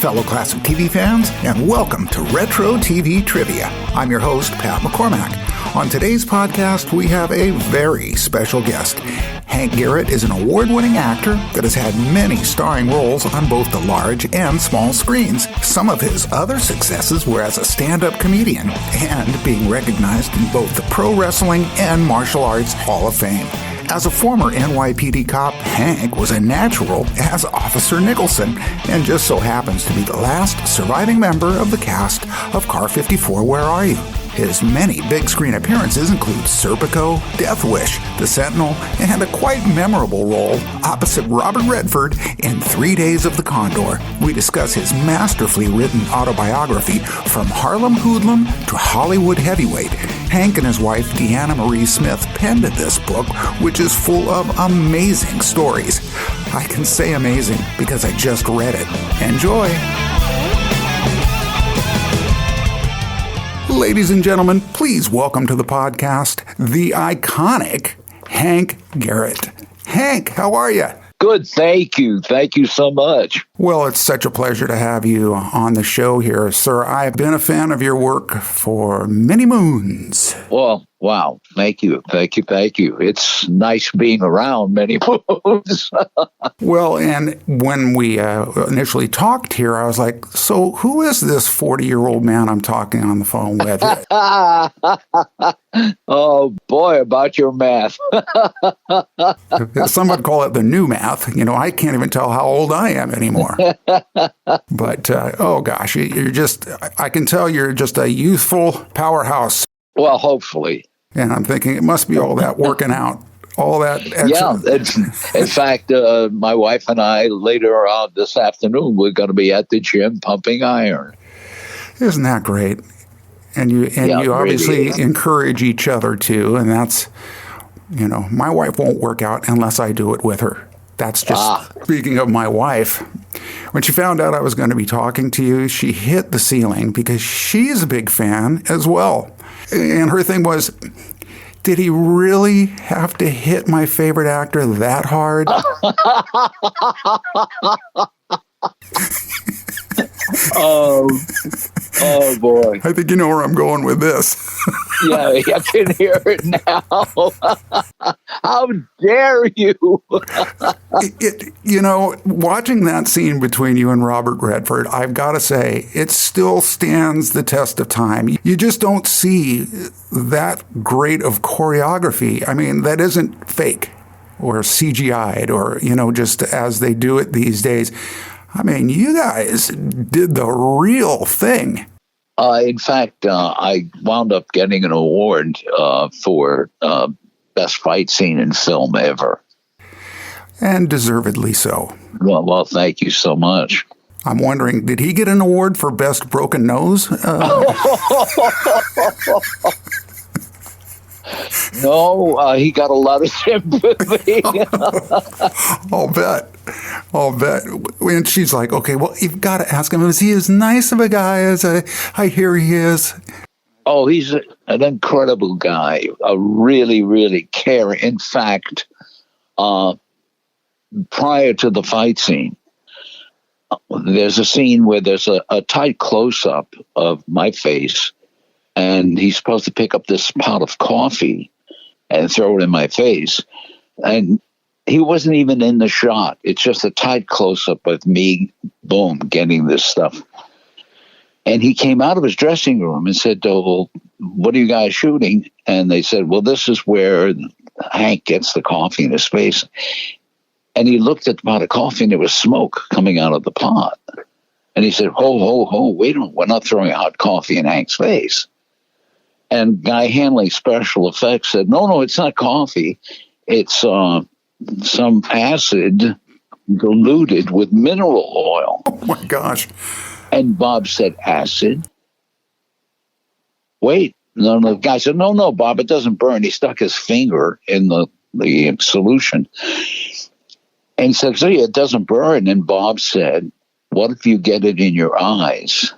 fellow classic TV fans, and welcome to Retro TV Trivia. I'm your host, Pat McCormack. On today's podcast, we have a very special guest. Hank Garrett is an award-winning actor that has had many starring roles on both the large and small screens. Some of his other successes were as a stand-up comedian and being recognized in both the Pro Wrestling and Martial Arts Hall of Fame. As a former NYPD cop, Hank was a natural as Officer Nicholson and just so happens to be the last surviving member of the cast of Car 54, Where Are You? His many big screen appearances include Serpico, Death Wish, The Sentinel, and a quite memorable role opposite Robert Redford in 3 Days of the Condor. We discuss his masterfully written autobiography, From Harlem Hoodlum to Hollywood Heavyweight. Hank and his wife, Deanna-Marie Smith, penned this book, which is full of amazing stories. I can say amazing because I just read it. Enjoy! Ladies and gentlemen, please welcome to the podcast the iconic Hank Garrett. Hank, how are you? Good, thank you. Thank you so much. Well, it's such a pleasure to have you on the show here, sir. I've been a fan of your work for many moons. Well, wow. Thank you. Thank you. Thank you. It's nice being around many moons. Well, and when we initially talked here, I was like, so who is this 40-year-old man I'm talking on the phone with? Oh, boy, about your math. Some would call it the new math. You know, I can't even tell how old I am anymore. But, oh gosh, I can tell you're just a youthful powerhouse. Well, hopefully. And I'm thinking it must be all that working out, all that extra. Yeah, in fact, my wife and I later on this afternoon, we're going to be at the gym pumping iron. Isn't that great? And you obviously really encourage each other too, and that's, you know, my wife won't work out unless I do it with her. That's just, speaking of my wife, when she found out I was going to be talking to you, she hit the ceiling because she's a big fan as well. And her thing was, did he really have to hit my favorite actor that hard? Oh boy. I think you know where I'm going with this. Yeah, I can hear it now. How dare you? Watching that scene between you and Robert Redford, I've got to say, it still stands the test of time. You just don't see that great of choreography. I mean, that isn't fake or CGI'd or, just as they do it these days. I mean, you guys did the real thing. In fact, I wound up getting an award for best fight scene in film ever. And deservedly so. Well, thank you so much. I'm wondering, did he get an award for best broken nose? No, he got a lot of sympathy. I'll bet. And she's like, okay, well, you've got to ask him, is he as nice of a guy as I hear he is? Oh, he's an incredible guy, a really, really caring. In fact, prior to the fight scene, there's a scene where there's a tight close-up of my face, and he's supposed to pick up this pot of coffee and throw it in my face. And he wasn't even in the shot. It's just a tight close-up of me, boom, getting this stuff. And he came out of his dressing room and said, oh, well, what are you guys shooting? And they said, well, this is where Hank gets the coffee in his face. And he looked at the pot of coffee, and there was smoke coming out of the pot. And he said, ho, wait a minute, we're not throwing hot coffee in Hank's face. And guy handling special effects said, no, it's not coffee. It's some acid diluted with mineral oil. Oh, my gosh. And Bob said, acid? Wait. No, the guy said, no, Bob, it doesn't burn. He stuck his finger in the solution. And he said, yeah, it doesn't burn. And Bob said, what if you get it in your eyes?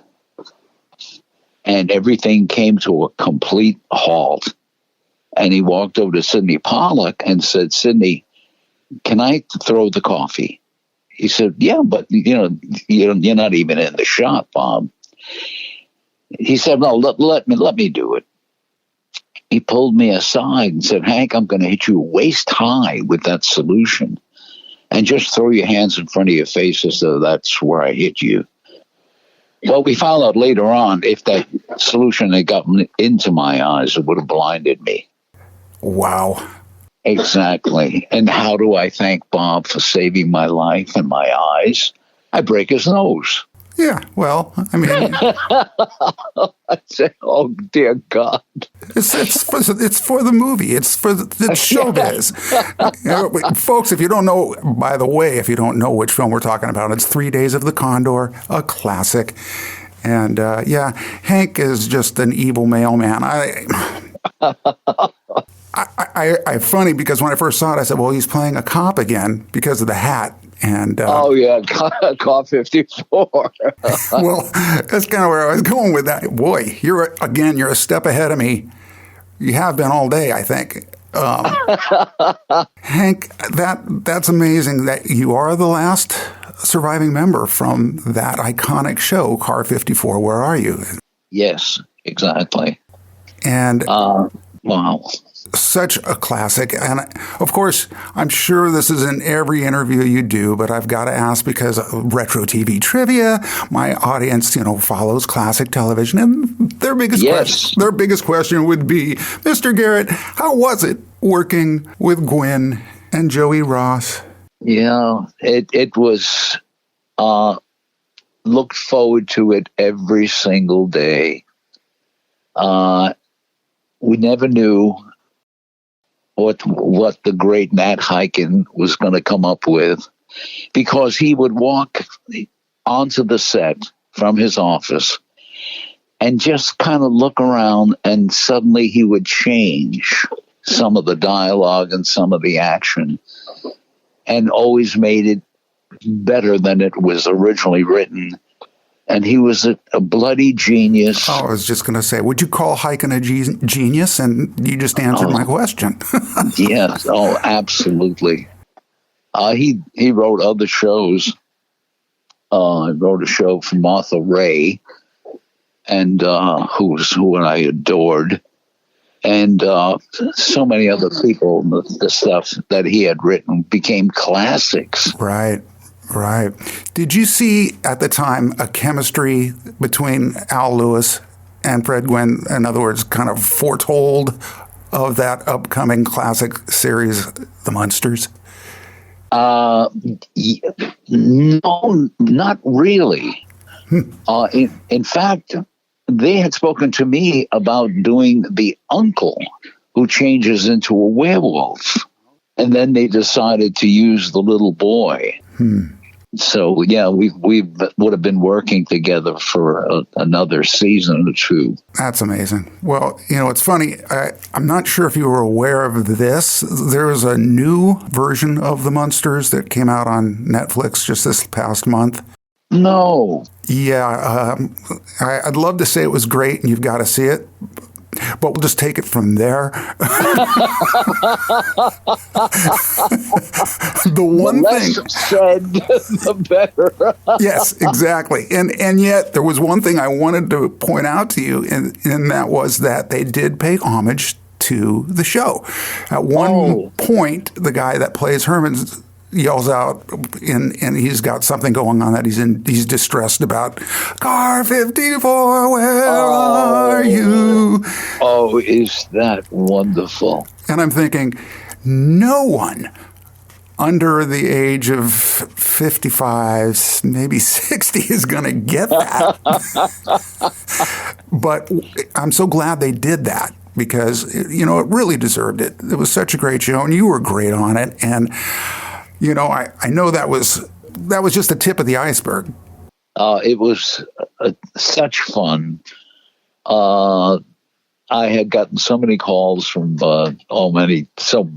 And everything came to a complete halt. And he walked over to Sidney Pollack and said, Sidney, can I throw the coffee? He said, yeah, but, you're not even in the shot, Bob. He said, no, let me do it. He pulled me aside and said, Hank, I'm going to hit you waist high with that solution. And just throw your hands in front of your face as though that's where I hit you. Well, we found out later on, if that solution had gotten into my eyes, it would have blinded me. Wow. Exactly. And how do I thank Bob for saving my life and my eyes? I break his nose. Yeah, well, I mean, I said, "Oh dear God!" It's for the movie. It's for the showbiz, folks. If you don't know, by the way, if you don't know which film we're talking about, it's 3 Days of the Condor, a classic. And Hank is just an evil mailman. I funny because when I first saw it, I said, "Well, he's playing a cop again because of the hat." And Car 54. Well, that's kind of where I was going with that. Boy, you're a step ahead of me. You have been all day, I think. Hank, that's amazing that you are the last surviving member from that iconic show, Car 54. Where are you? Yes, exactly. And wow. Such a classic. And of course, I'm sure this is in every interview you do, but I've got to ask because Retro TV Trivia, my audience, follows classic television. And their biggest question would be, Mr. Garrett, how was it working with Gwen and Joey Ross? Yeah, it was, looked forward to it every single day. We never knew what the great Nat Hiken was going to come up with, because he would walk onto the set from his office and just kind of look around, and suddenly he would change some of the dialogue and some of the action, and always made it better than it was originally written. And he was a bloody genius. Oh, I was just going to say, would you call Hiken a genius? And you just answered my question. Yes. Oh, absolutely. He wrote other shows. He wrote a show for Martha Ray, and who I adored, and so many other people. The stuff that he had written became classics. Right. Right. Did you see at the time a chemistry between Al Lewis and Fred Gwynne? In other words, kind of foretold of that upcoming classic series, The Munsters? No, not really. In fact, they had spoken to me about doing the uncle who changes into a werewolf. And then they decided to use the little boy. So, yeah, we would have been working together for another season or two. That's amazing. Well, it's funny. I'm not sure if you were aware of this. There's a new version of The Munsters that came out on Netflix just this past month. No. Yeah. I'd love to say it was great and you've got to see it. But we'll just take it from there. The less said, the better. Yes, exactly. And yet there was one thing I wanted to point out to you, and that was that they did pay homage to the show. At one point, the guy that plays Herman yells out, and he's got something going on that he's distressed about. Car 54, where are you? Oh, is that wonderful? And I'm thinking, no one under the age of 55, maybe 60 is going to get that. But I'm so glad they did that, because, it really deserved it. It was such a great show, and you were great on it. And I know that was just the tip of the iceberg. It was such fun. I had gotten so many calls from some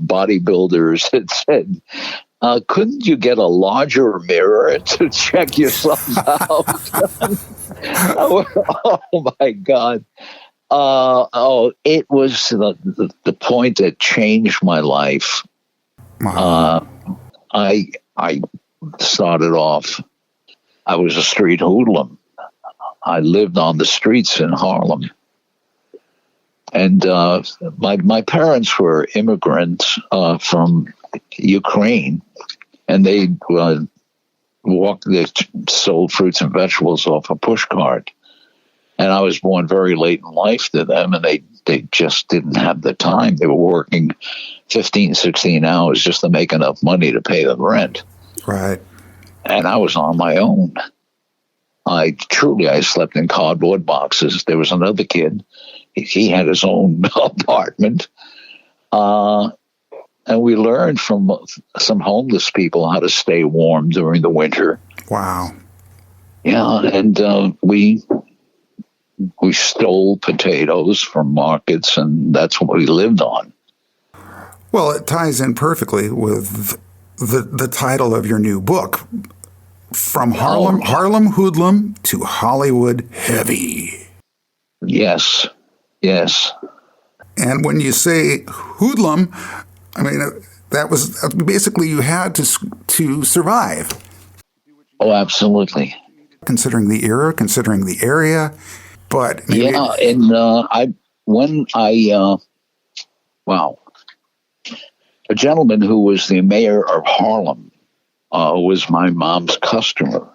bodybuilders that said, couldn't you get a larger mirror to check yourself out? Oh, my God. It was the point that changed my life. Wow. I started off, I was a street hoodlum. I lived on the streets in Harlem. And my parents were immigrants from Ukraine, and they sold fruits and vegetables off a push cart. And I was born very late in life to them, and they just didn't have the time. They were working 15, 16 hours just to make enough money to pay the rent. Right. And I was on my own. I slept in cardboard boxes. There was another kid. He had his own apartment. And we learned from some homeless people how to stay warm during the winter. Wow. Yeah, and we stole potatoes from markets, and that's what we lived on. Well, it ties in perfectly with the title of your new book, From Harlem Hoodlum to Hollywood Heavy. Yes. And when you say hoodlum, I mean, that was basically you had to survive. Oh, absolutely. Considering the era, considering the area, but maybe a gentleman who was the mayor of Harlem was my mom's customer,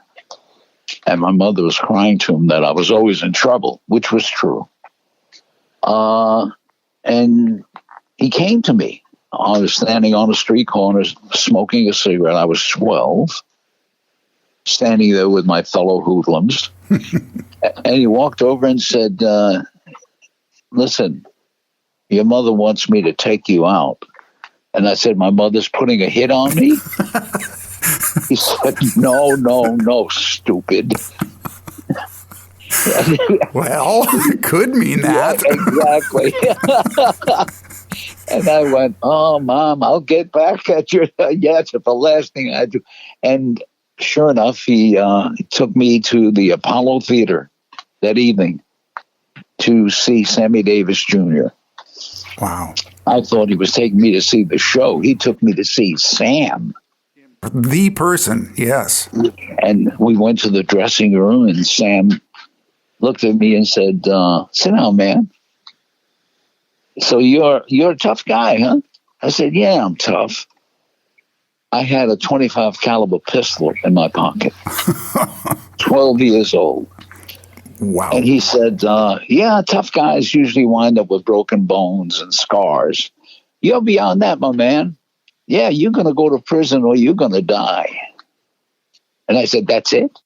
and my mother was crying to him that I was always in trouble, which was true. And he came to me. I was standing on a street corner smoking a cigarette. I was 12, standing there with my fellow hoodlums. And he walked over and said, listen, your mother wants me to take you out. And I said, my mother's putting a hit on me? He said, no, stupid. Well, it could mean that. Yeah, exactly. And I went, oh, Mom, I'll get back at you. Yeah, it's the last thing I do. And sure enough, he took me to the Apollo Theater that evening to see Sammy Davis Jr. Wow. I thought he was taking me to see the show. He took me to see Sam. The person, yes. And we went to the dressing room, and Sam looked at me and said, sit down, man. So you're a tough guy, huh? I said, yeah, I'm tough. I had a 25 caliber pistol in my pocket. 12 years old. Wow. And he said, yeah, tough guys usually wind up with broken bones and scars. You're beyond that, my man. Yeah, you're going to go to prison or you're going to die. And I said, that's it?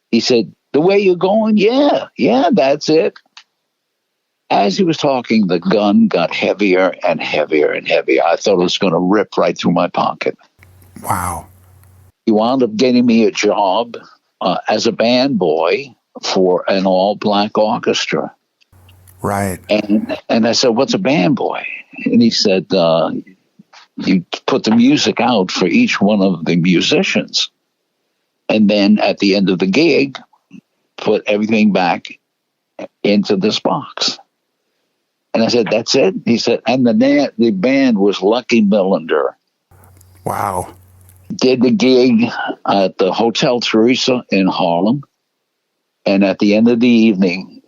He said, the way you're going? Yeah, that's it. As he was talking, the gun got heavier and heavier and heavier. I thought it was going to rip right through my pocket. Wow. He wound up getting me a job as a band boy for an all-black orchestra. Right. And I said, what's a band boy? And he said, you put the music out for each one of the musicians. And then at the end of the gig, put everything back into this box. And I said, that's it? He said, and the band was Lucky Millender. Wow. Did the gig at the Hotel Teresa in Harlem. And at the end of the evening,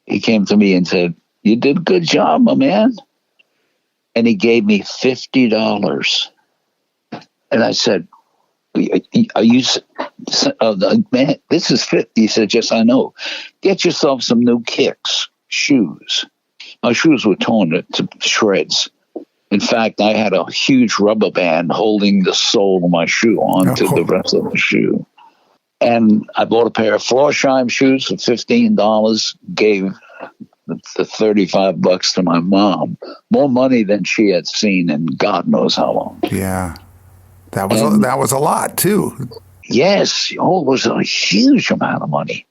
he came to me and said, you did a good job, my man. And he gave me $50. And I said, are you, man, this is 50. He said, yes, I know. Get yourself some new kicks, shoes. My shoes were torn to shreds. In fact, I had a huge rubber band holding the sole of my shoe onto the rest of the shoe. And I bought a pair of Florsheim shoes for $15, gave the $35 to my mom. More money than she had seen in God knows how long. Yeah. That was a lot, too. Yes. Oh, it was a huge amount of money.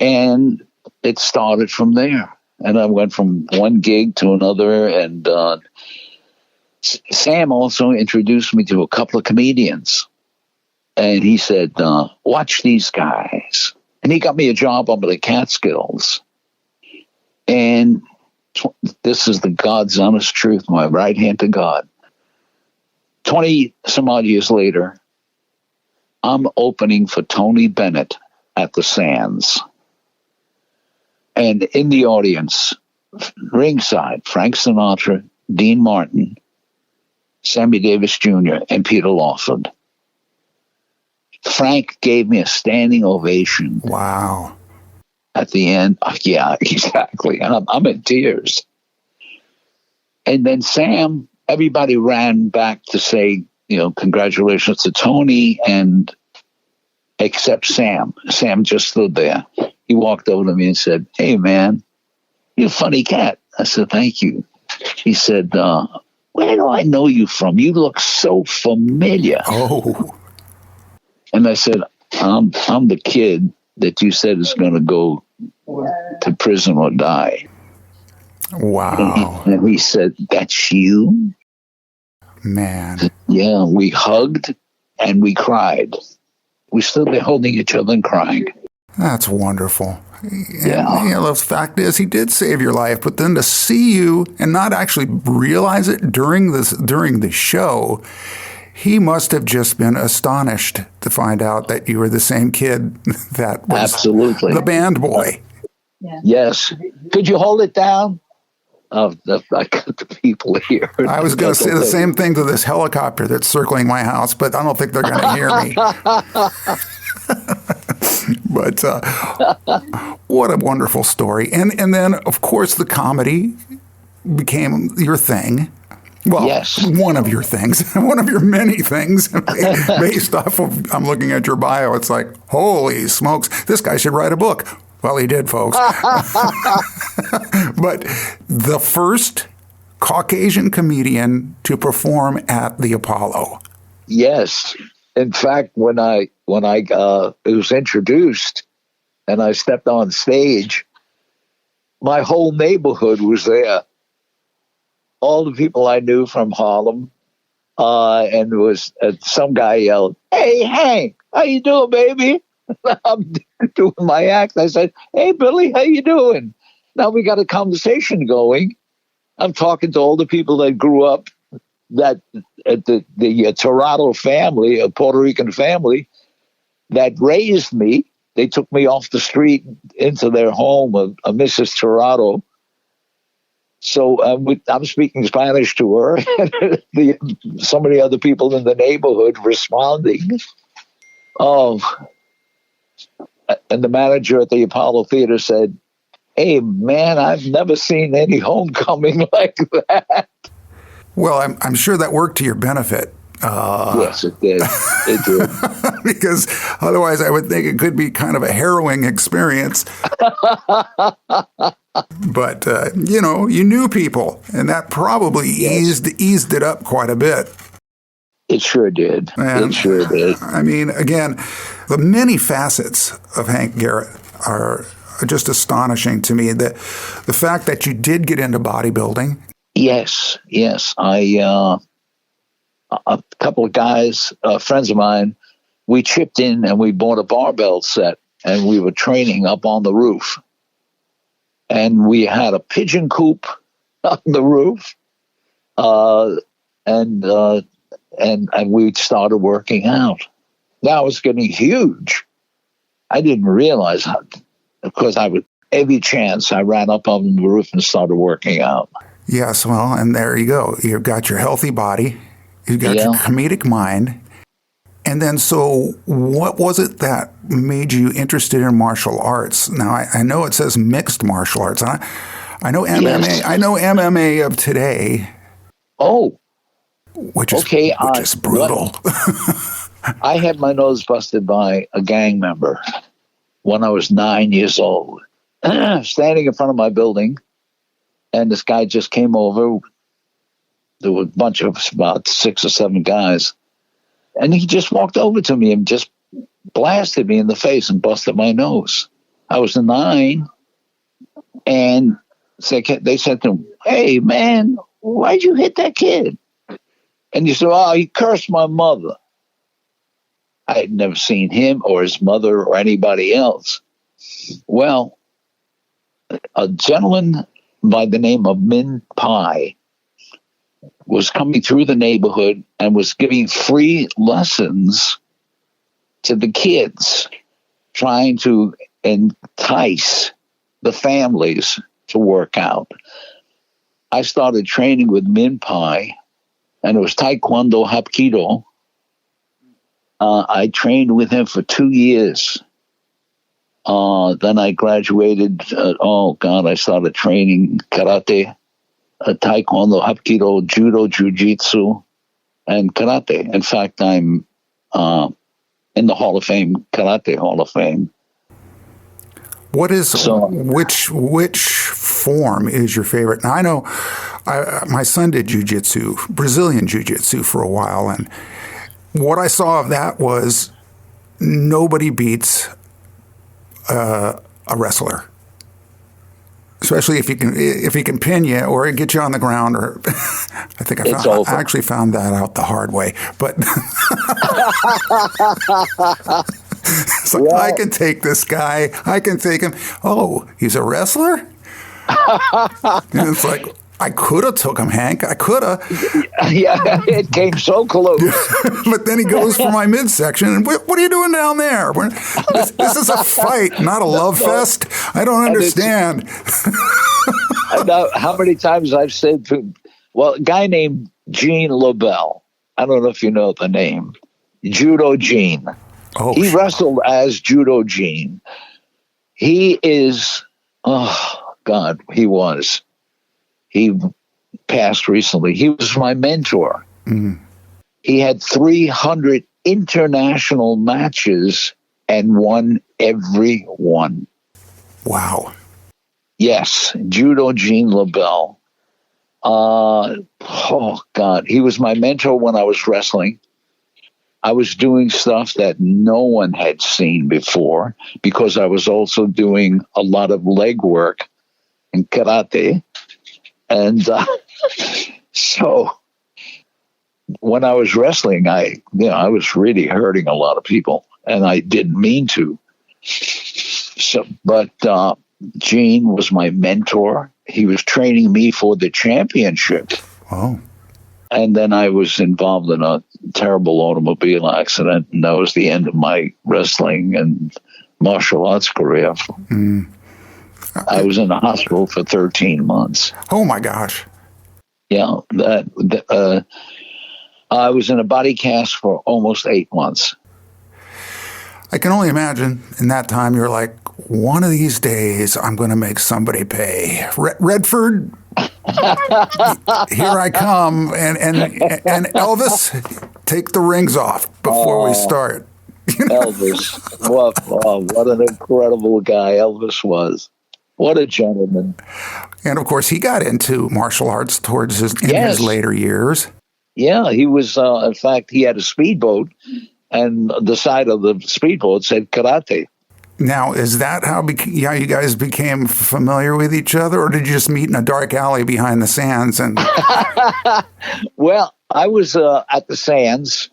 And it started from there. And I went from one gig to another. And Sam also introduced me to a couple of comedians. And he said, watch these guys. And he got me a job up at the Catskills. And this is the God's honest truth, my right hand to God. 20 some odd years later, I'm opening for Tony Bennett at the Sands. And in the audience, ringside, Frank Sinatra, Dean Martin, Sammy Davis Jr., and Peter Lawford. Frank gave me a standing ovation. Wow. At the end. Yeah, exactly. And I'm in tears. And then Sam, everybody ran back to say, congratulations to Tony, and except Sam. Sam just stood there. He walked over to me and said, "Hey, man, you're a funny cat." I said, "Thank you." He said, "Where do I know you from? You look so familiar." Oh. And I said, I'm the kid that you said is going to go to prison or die." Wow. And he said, "That's you?" Man. Yeah, we hugged and we cried. We stood there holding each other and crying. That's wonderful. Yeah. And, the fact is, he did save your life, but then to see you and not actually realize it during the show, he must have just been astonished to find out that you were the same kid that was absolutely the band boy. Yeah. Yes. Could you hold it down? I got the people here. I was going to say the same thing to this helicopter that's circling my house, but I don't think they're going to hear me. But what a wonderful story. And then, of course, the comedy became your thing. Well, yes. One of your things, one of your many things based off of, I'm looking at your bio, it's like, holy smokes, this guy should write a book. Well, he did, folks. But the first Caucasian comedian to perform at the Apollo. Yes. In fact, when I was introduced and I stepped on stage, my whole neighborhood was there. All the people I knew from Harlem, and there was some guy yelled, "Hey, Hank, how you doing, baby?" I'm doing my act. I said, "Hey, Billy, how you doing?" Now we got a conversation going. I'm talking to all the people that grew up that at the Tirado family, a Puerto Rican family that raised me. They took me off the street into their home, a Mrs. Tirado. So I'm speaking Spanish to her. Some of the other people in the neighborhood responding. Oh, and the manager at the Apollo Theater said, "Hey, man, I've never seen any homecoming like that." Well, I'm sure that worked to your benefit. Yes, it did. It did. Because otherwise I would think it could be kind of a harrowing experience. But, you knew people, and that probably eased it up quite a bit. It sure did. It sure did. I mean, again, the many facets of Hank Garrett are just astonishing to me. The fact that you did get into bodybuilding. Yes. A couple of guys, friends of mine, we chipped in and we bought a barbell set, and we were training up on the roof. And we had a pigeon coop on the roof, and we started working out. That was getting huge. I didn't realize how, because every chance I ran up on the roof and started working out. Yes, well, and there you go. You've got your healthy body, you've got your comedic mind. And then, so what was it that made you interested in martial arts? Now, I know it says mixed martial arts. I know MMA. Yes. I know MMA of today. Oh, which is brutal. I had my nose busted by a gang member when I was 9 years old, standing in front of my building, and this guy just came over. There were a bunch of us, about 6 or 7 guys. And he just walked over to me and just blasted me in the face and busted my nose. I was 9, and they said to him, "Hey, man, why'd you hit that kid?" And he said, "Oh, he cursed my mother." I had never seen him or his mother or anybody else. Well, a gentleman by the name of Min Pai was coming through the neighborhood and was giving free lessons to the kids, trying to entice the families to work out. I started training with Min Pai, and it was Taekwondo Hapkido. I trained with him for 2 years. Then I graduated. I started training karate, Taekwondo, Hapkido, Judo, Jiu-Jitsu, and karate. In fact, I'm in the Hall of Fame, Karate Hall of Fame. Which form is your favorite? Now, I know my son did jiu-jitsu, Brazilian jiu-jitsu for a while, and what I saw of that was nobody beats a wrestler, especially if he can pin you or get you on the ground. Or I actually found that out the hard way, but. It's like, I can take this guy. I can take him. Oh, he's a wrestler? And it's like, I could have took him, Hank. I could have. Yeah, it came so close. But then he goes for my midsection. And what are you doing down there? This is a fight, not a love fest. I don't understand. I know how many times I've said to, a guy named Gene LaBelle. I don't know if you know the name. Judo Gene. Oh, he wrestled as Judo Gene. He is, he passed recently. He was my mentor. Mm-hmm. He had 300 international matches and won every one. Wow. Yes, Judo Gene LaBelle. He was my mentor when I was wrestling. I was doing stuff that no one had seen before because I was also doing a lot of leg work in karate. And so when I was wrestling, I was really hurting a lot of people, and I didn't mean to. But Gene was my mentor. He was training me for the championship. Oh. And then I was involved in a terrible automobile accident, and that was the end of my wrestling and martial arts career. Mm. I was in the hospital for 13 months. Oh, my gosh. Yeah. I was in a body cast for almost 8 months. I can only imagine in that time you're like, one of these days I'm going to make somebody pay. Redford, here I come. And Elvis, take the rings off before we start. Elvis. What an incredible guy Elvis was. What a gentleman. And, of course, he got into martial arts towards his later years. Yeah, he was, in fact, he had a speedboat, and the side of the speedboat said karate. Now, is that how you guys became familiar with each other, or did you just meet in a dark alley behind the Sands? And Well, I was at the Sands,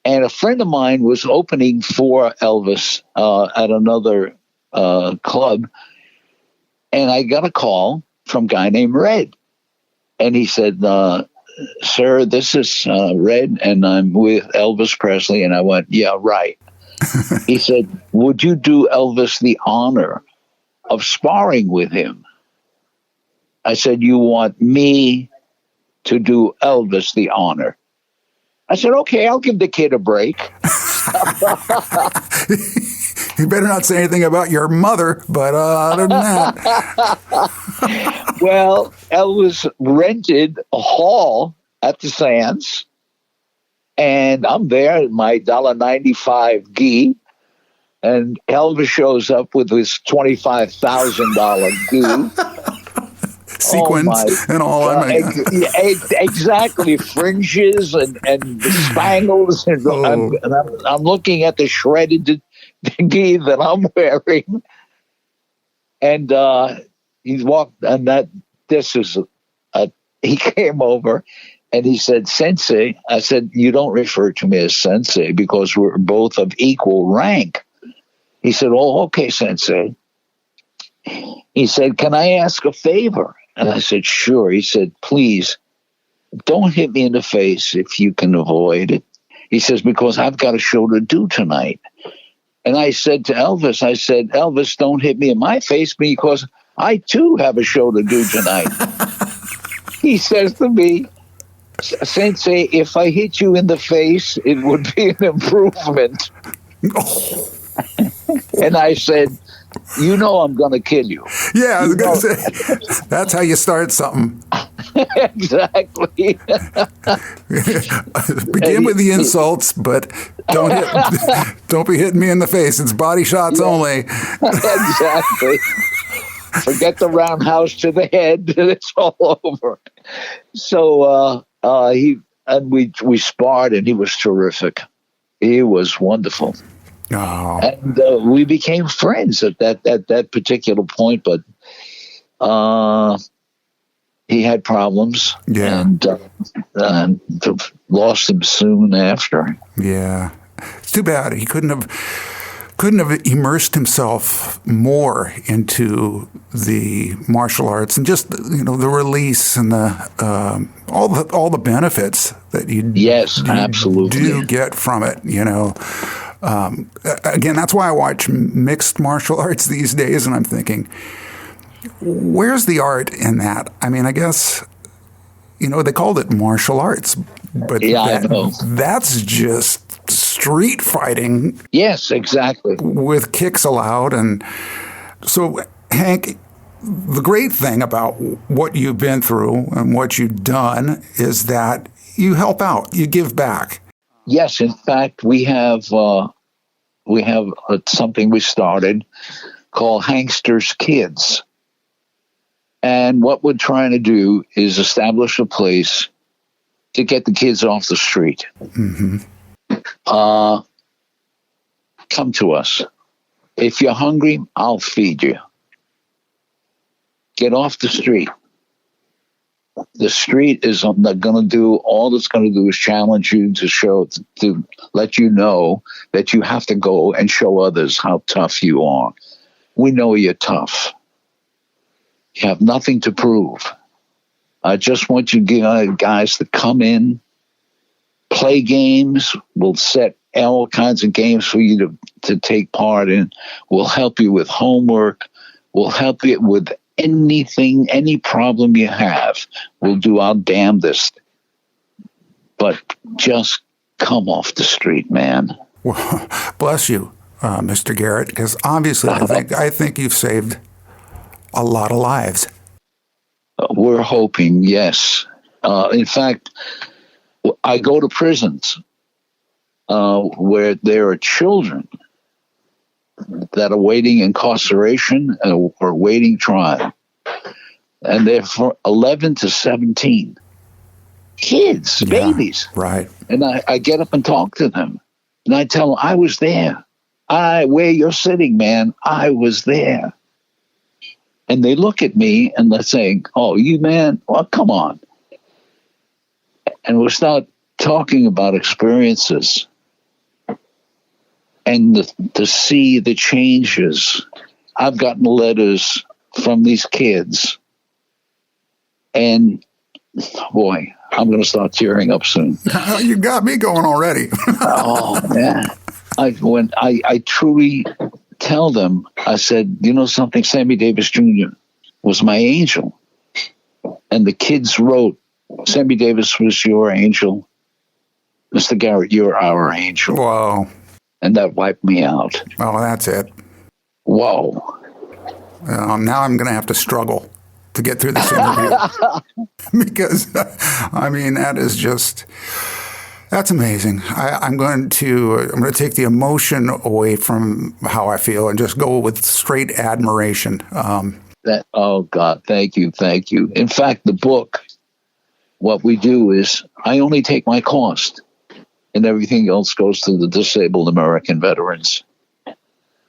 and a friend of mine was opening for Elvis at another club, and I got a call from a guy named Red, and he said, "Sir, this is Red, and I'm with Elvis Presley." And I went, "Yeah, right." He said, "Would you do Elvis the honor of sparring with him?" I said, "You want me to do Elvis the honor?" I said, "Okay, I'll give the kid a break." You better not say anything about your mother, but other than that. Well, Elvis rented a hall at the Sands, and I'm there in my $1.95 gi, and Elvis shows up with his $25,000 gi. Sequins and all. Exactly, fringes and spangles. And I'm looking at the shredded gi that I'm wearing. And he walked, and he came over and he said, "Sensei." I said, "You don't refer to me as Sensei because we're both of equal rank." He said, "Oh, okay, Sensei." He said, "Can I ask a favor?" And I said, "Sure." He said, "Please don't hit me in the face if you can avoid it. He says, because I've got a show to do tonight. And I said to Elvis, Elvis, don't hit me in my face because I too have a show to do tonight. He says to me, Sensei, if I hit you in the face, it would be an improvement. And I said, you know I'm going to kill you. Yeah, I was going to say, that's how you start something. Exactly. Begin with the insults, but don't be hitting me in the face. It's body shots only. Exactly. Forget the roundhouse to the head, and it's all over. So we sparred, and he was terrific. He was wonderful. Oh. And we became friends at that particular point, but he had problems. Yeah. And lost him soon after. Yeah. It's too bad. He couldn't have immersed himself more into the martial arts and just, the release and the all the benefits that you absolutely do get from it, Again, that's why I watch mixed martial arts these days, and I'm thinking, where's the art in that? I mean, I guess, they called it martial arts, but I know. That's just street fighting. Yes, exactly. With kicks allowed. And so, Hank, the great thing about what you've been through and what you've done is that you help out, you give back. Yes, in fact, we have something we started called Hankster's Kids. And what we're trying to do is establish a place to get the kids off the street. Mm-hmm. Come to us. If you're hungry, I'll feed you. Get off the street. The street is not going to do, all it's going to do is challenge you to let you know that you have to go and show others how tough you are. We know you're tough. You have nothing to prove. I just want you guys to come in, play games. We'll set all kinds of games for you to take part in. We'll help you with homework. We'll help you with anything, any problem you have. We'll do our damnedest. But just come off the street, man. Well, bless you, Mr. Garrett, because obviously I think you've saved a lot of lives. We're hoping, yes. In fact, I go to prisons where there are children that are waiting incarceration or waiting trial. And they're from 11 to 17. Kids, babies. Right. And I get up and talk to them. And I tell them, I was there. Where you're sitting, man, I was there. And they look at me and they're saying, oh, you man, well, come on. And we'll start talking about experiences and to see the changes. I've gotten letters from these kids. And boy, I'm going to start tearing up soon. You got me going already. Oh, man. I truly tell them, I said, you know something, Sammy Davis Jr. was my angel. And the kids wrote, Sammy Davis was your angel. Mr. Garrett, you're our angel. Whoa. And that wiped me out. Oh, that's it. Whoa. Now I'm going to have to struggle to get through this interview. Because, I mean, that's amazing. I'm going to take the emotion away from how I feel and just go with straight admiration. Oh, God, thank you. In fact, the book, what we do is I only take my cost, and everything else goes to the disabled American veterans.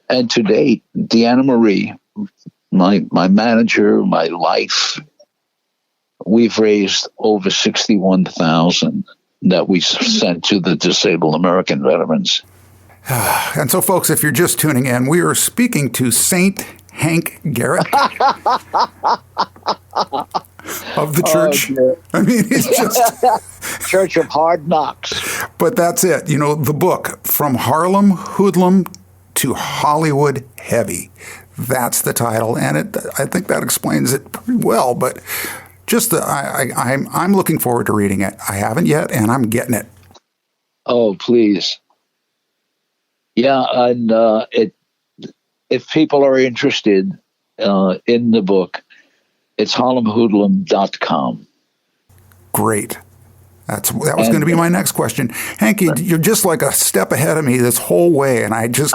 And to date, Deanna-Marie, my manager, my life, we've raised over $61,000 that we sent to the disabled American veterans. And so, folks, if you're just tuning in, we are speaking to Saint Hank Garrett. of the Oh, church. dear. I mean, he's just... Church of Hard Knocks. But that's it. You know, the book, From Harlem Hoodlum to Hollywood Heavy. That's the title, and I think that explains it pretty well. But just I'm looking forward to reading it. I haven't yet, and I'm getting it. Oh, please. Yeah, and if people are interested in the book, it's harlemhoodlum.com. Great. That was going to be my next question. Hank, you're just like a step ahead of me this whole way, and I just...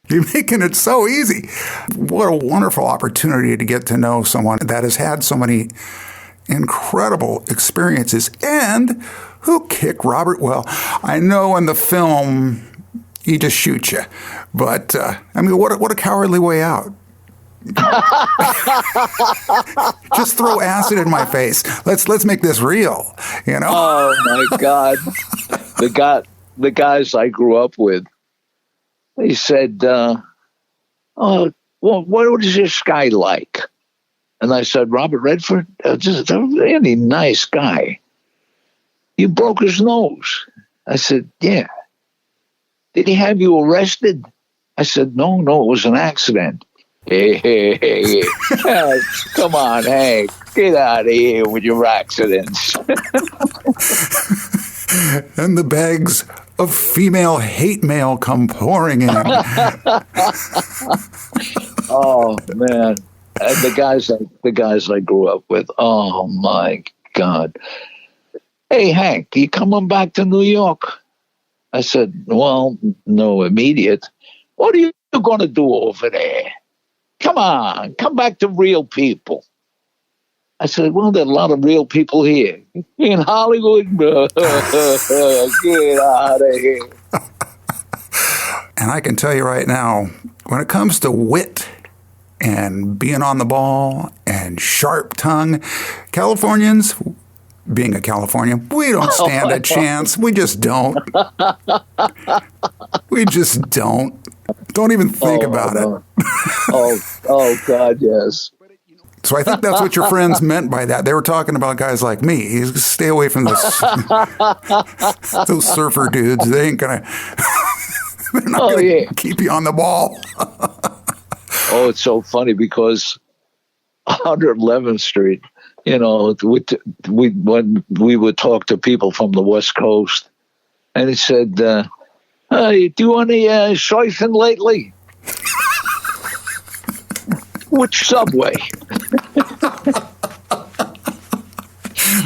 You're making it so easy. What a wonderful opportunity to get to know someone that has had so many incredible experiences and who kicked Robert well. I know in the film he just shoots you, but I mean, what a cowardly way out. Just throw acid in my face. Let's make this real. You know. Oh my God, the guys I grew up with. They said, "Oh, well, what is this guy like?" And I said, "Robert Redford, just a really nice guy. You broke his nose." I said, "Yeah." "Did he have you arrested?" I said, No, it was an accident." Hey. Come on, Hank, get out of here with your accidents. And the bags of female hate mail come pouring in. Oh man, and the guys I grew up with. Oh my God. "Hey Hank, you coming back to New York?" I said, "Well, no immediate." "What are you going to do over there? Come on, come back to real people." I said, "Well, there are a lot of real people here in Hollywood." Get out of here. And I can tell you right now, when it comes to wit and being on the ball and sharp tongue, Californians, being a Californian, we don't stand a chance. We just don't. We just don't. Don't even think about it. Oh, God, yes. So I think that's what your friends meant by that. They were talking about guys like me. You stay away from those surfer dudes. They ain't gonna. They're not gonna keep you on the ball. Oh, it's so funny because 111th Street. You know, when we would talk to people from the West Coast, and it said, "Hey, do any surfing lately?" "Which subway?"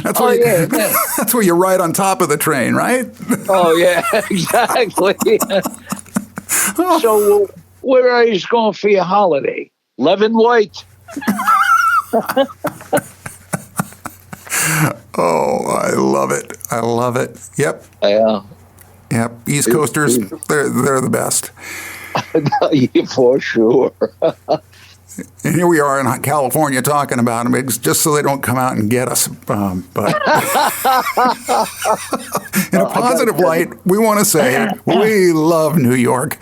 That's where you ride on top of the train, right? Oh yeah, exactly. So, where are you going for your holiday? Leavenworth. Oh, I love it. I love it. Yep. Yeah. Yep. East Coasters, they're the best. Yeah, for sure. And here we are in California talking about them just so they don't come out and get us. But in a positive light, we want to say we love New York.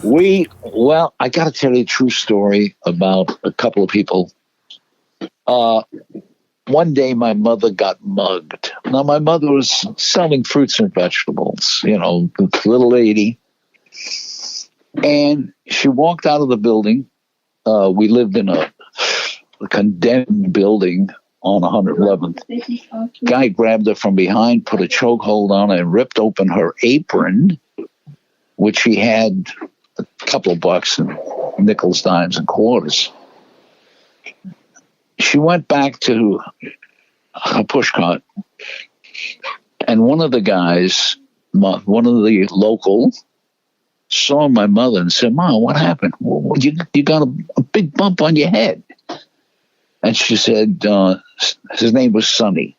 Well, I got to tell you a true story about a couple of people. One day my mother got mugged. Now, my mother was selling fruits and vegetables, you know, little lady. And she walked out of the building. We lived in a condemned building on 111th. Guy grabbed her from behind, put a chokehold on her, and ripped open her apron, which she had a couple of bucks and nickels, dimes, and quarters. She went back to a pushcart, and one of the guys, one of the local, saw my mother and said, "Mom, what happened? Well, you got a big bump on your head." And she said, his name was Sonny.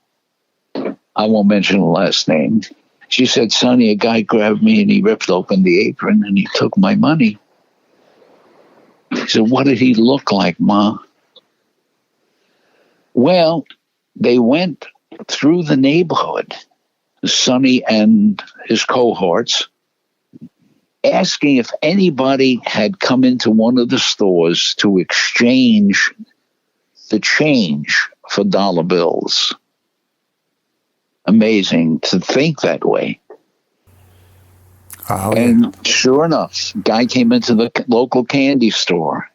I won't mention the last name. She said, "Sonny, a guy grabbed me and he ripped open the apron and he took my money." He said, "What did he look like, Ma?" Well, they went through the neighborhood, Sonny and his cohorts, asking if anybody had come into one of the stores to exchange the change for dollar bills. Amazing to think that way. Oh, and sure enough, guy came into the local candy store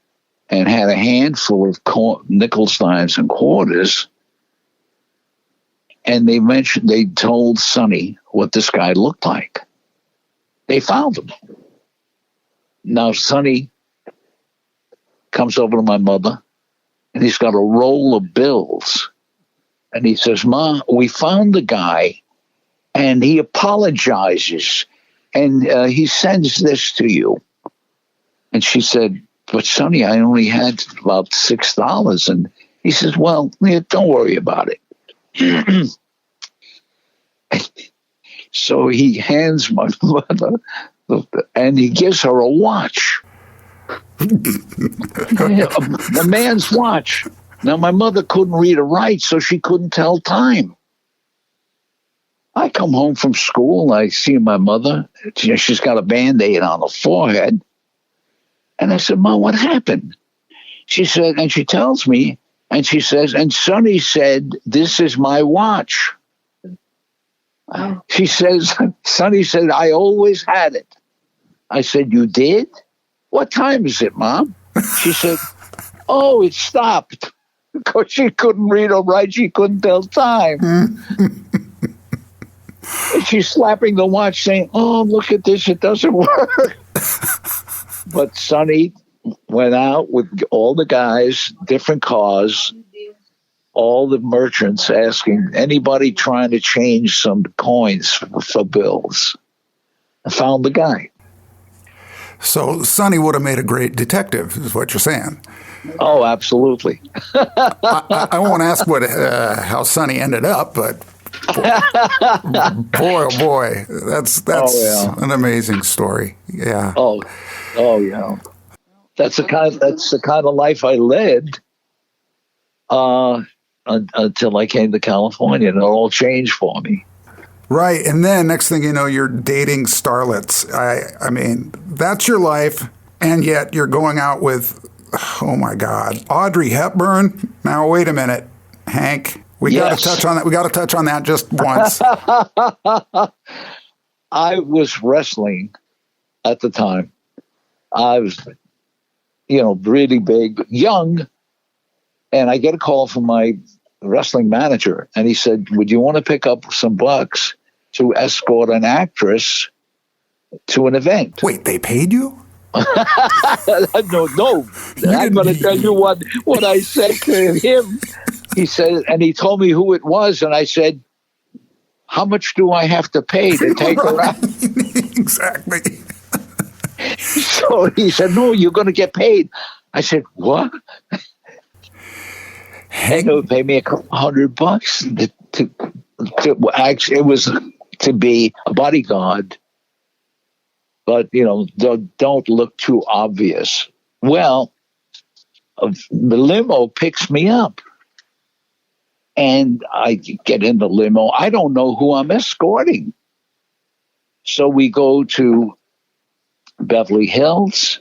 and had a handful of nickels, dimes, and quarters. And they told Sonny what this guy looked like. They found him. Now Sonny comes over to my mother, and he's got a roll of bills. And he says, "Ma, we found the guy, and he apologizes, and he sends this to you." And she said, "But Sonny, I only had about $6. And he says, "Well, yeah, don't worry about it." So he hands my mother, and he gives her a watch. A man's watch. Now, my mother couldn't read or write, so she couldn't tell time. I come home from school, I see my mother. She's got a Band-Aid on her forehead. And I said, "Ma, what happened?" She said, and she tells me, and she says, "And Sonny said, this is my watch." She says, "Sonny said, I always had it." I said, "You did? What time is it, Mom?" She said, "Oh, it stopped." Because she couldn't read or write, she couldn't tell time. And she's slapping the watch saying, "Oh, look at this, it doesn't work." But Sonny went out with all the guys, different cars, all the merchants asking anybody trying to change some coins for bills. I found the guy. So Sonny would have made a great detective, is what you're saying. Oh, absolutely. I won't ask how Sonny ended up, but boy, oh boy, that's an amazing story. Yeah. Oh yeah. That's the kind of life I led until I came to California, and it all changed for me. Right, and then next thing you know, you're dating starlets. I mean, that's your life, and yet you're going out with, oh my God, Audrey Hepburn. Now wait a minute, Hank. We got to touch on that. We got to touch on that just once. I was wrestling at the time. I was, really big, young, and I get a call from my wrestling manager, and he said, "Would you want to pick up some bucks to escort an actress to an event?" Wait, they paid you? No. I'm going to tell you what I said to him. He said, and he told me who it was, and I said, "How much do I have to pay to take her out?" Exactly. So he said, "No, you're going to get paid." I said, "What?" And they would pay me $100 to actually, it was to be a bodyguard, but don't look too obvious. Well, the limo picks me up, and I get in the limo. I don't know who I'm escorting, so we go to Beverly Hills,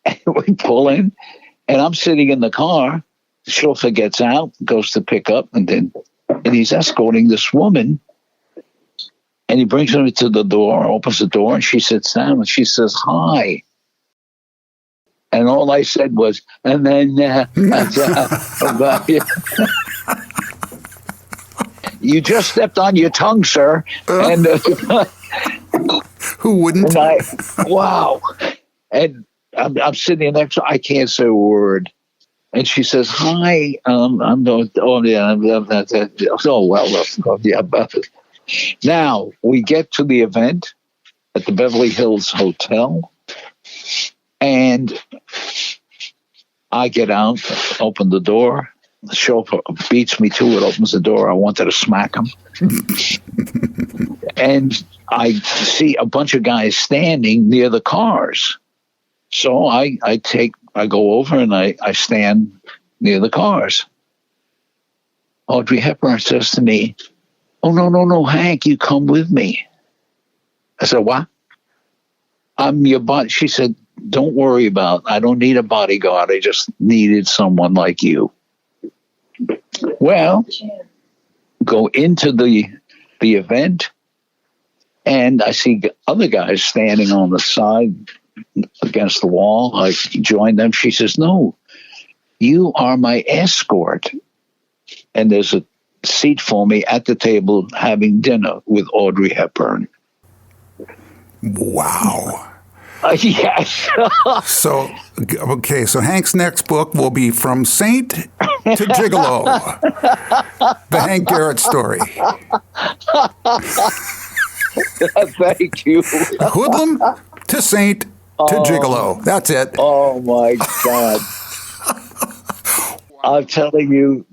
and we pull in, and I'm sitting in the car. The chauffeur gets out, goes to pick up, and he's escorting this woman, and he brings her to the door, opens the door, and she sits down, and she says, "Hi." And all I said was, and then, "You just stepped on your tongue, sir." And who wouldn't? And wow. And I'm sitting next to her. I can't say a word. And she says, "Hi, I'm the, oh yeah, oh well, yeah." Now we get to the event at the Beverly Hills Hotel, and I get out, open the door. The chauffeur beats me to it, opens the door. I wanted to smack him. And I see a bunch of guys standing near the cars. So I go over and I stand near the cars. Audrey Hepburn says to me, "Oh, no, Hank, you come with me." I said, "What?" "I'm your body." She said, "Don't worry about it. I don't need a bodyguard. I just needed someone like you." Well, go into the event, and I see other guys standing on the side against the wall. I join them. She says, "No, you are my escort." And there's a seat for me at the table having dinner with Audrey Hepburn. Wow. Yes. So Hank's next book will be From Saint to Gigolo. The Hank Garrett story. Thank you. Hoodlum to Saint to Gigolo. That's it. Oh, my God. I'm telling you,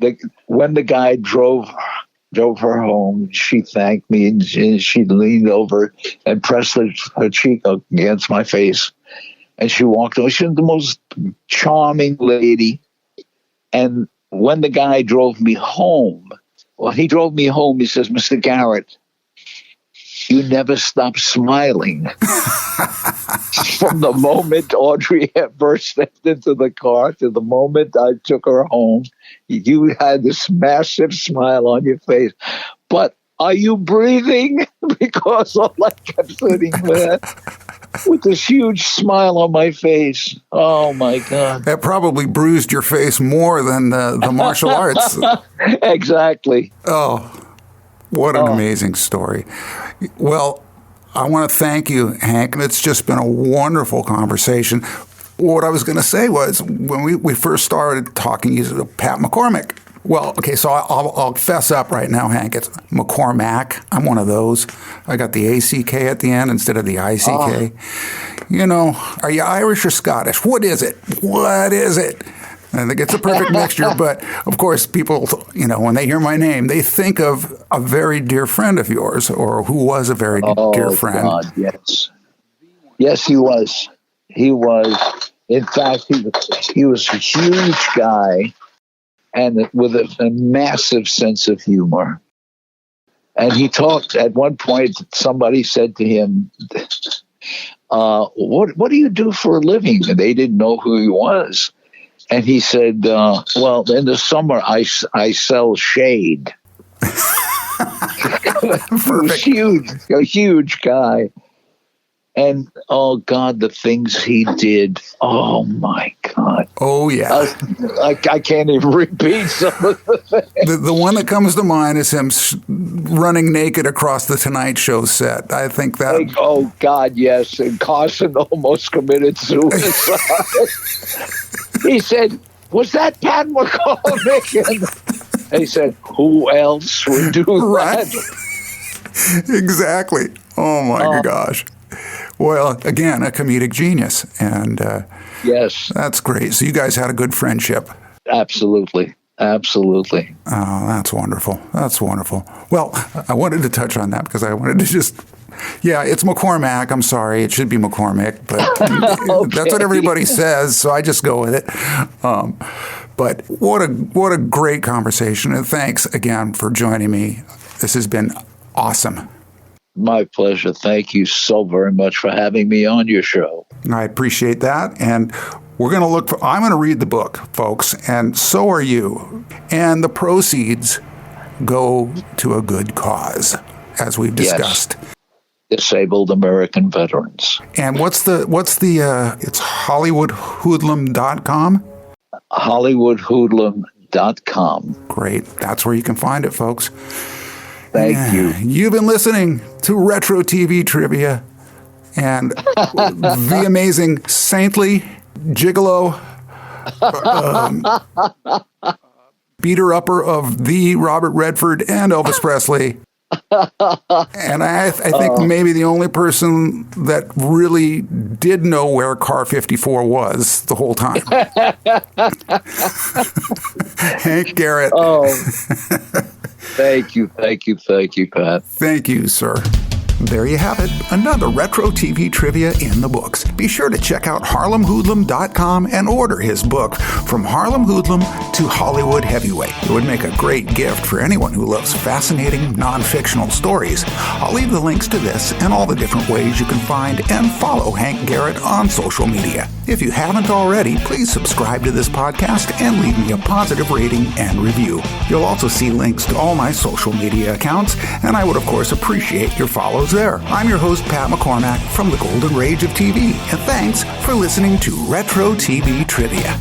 when the guy drove her home, she thanked me, and she leaned over and pressed her cheek against my face. And she walked away. She was the most charming lady. And when the guy drove me home, he says, "Mr. Garrett, you never stop smiling." From the moment Audrey Hepburn stepped into the car to the moment I took her home, you had this massive smile on your face. But are you breathing? Because all I kept sitting there with this huge smile on my face. Oh, my God. That probably bruised your face more than the martial arts. Exactly. Oh, what an amazing story. Well, I want to thank you, Hank, and it's just been a wonderful conversation. What I was going to say was, when we first started talking, you said Pat McCormick. Well, okay, so I'll fess up right now, Hank. It's McCormack. I'm one of those. I got the ACK at the end instead of the ICK. You know, are you Irish or Scottish? What is it? What is it? I think it's a perfect mixture, but of course, people, you know, when they hear my name, they think of a very dear friend of yours, or who was a very dear friend. God, yes. Yes, he was. He was. In fact, he was a huge guy and with a massive sense of humor. And he talked, at one point, somebody said to him, what do you do for a living? And they didn't know who he was. And he said, well, in the summer, I sell shade. Perfect. A huge guy. And, oh, God, the things he did. Oh, my God. Oh, yeah. I can't even repeat some of the things. The one that comes to mind is him running naked across the Tonight Show set. I think that... Oh, God, yes. And Carson almost committed suicide. He said, was that Pat McCormick? And he said, who else would do right. that? Exactly. Oh, my gosh. Well, again, a comedic genius. And yes, that's great. So you guys had a good friendship. Absolutely. Absolutely. Oh, that's wonderful. That's wonderful. Well, I wanted to touch on that because I wanted to just... Yeah, it's McCormack. I'm sorry. It should be McCormick, but okay. That's what everybody says, so I just go with it. But what a great conversation, and thanks again for joining me. This has been awesome. My pleasure. Thank you so very much for having me on your show. I appreciate that, and we're going to look for... I'm going to read the book, folks, and so are you. And the proceeds go to a good cause, as we've discussed. Yes. Disabled American veterans. And what's the it's HollywoodHoodlum.com? HollywoodHoodlum.com. Great. That's where you can find it, folks. Thank you. You've been listening to Retro TV Trivia and the amazing Saintly Gigolo beater-upper of the Robert Redford and Elvis Presley. And I think maybe the only person that really did know where Car 54 was the whole time. Hank Garrett. Oh, thank you, Pat. Thank you, sir. There you have it, another Retro TV Trivia in the books. Be sure to check out HarlemHoodlum.com and order his book, From Harlem Hoodlum to Hollywood Heavyweight. It would make a great gift for anyone who loves fascinating, non-fictional stories. I'll leave the links to this and all the different ways you can find and follow Hank Garrett on social media. If you haven't already, please subscribe to this podcast and leave me a positive rating and review. You'll also see links to all my social media accounts, and I would of course appreciate your follows there. I'm your host, Pat McCormack, from the Golden Rage of TV, and thanks for listening to Retro TV Trivia.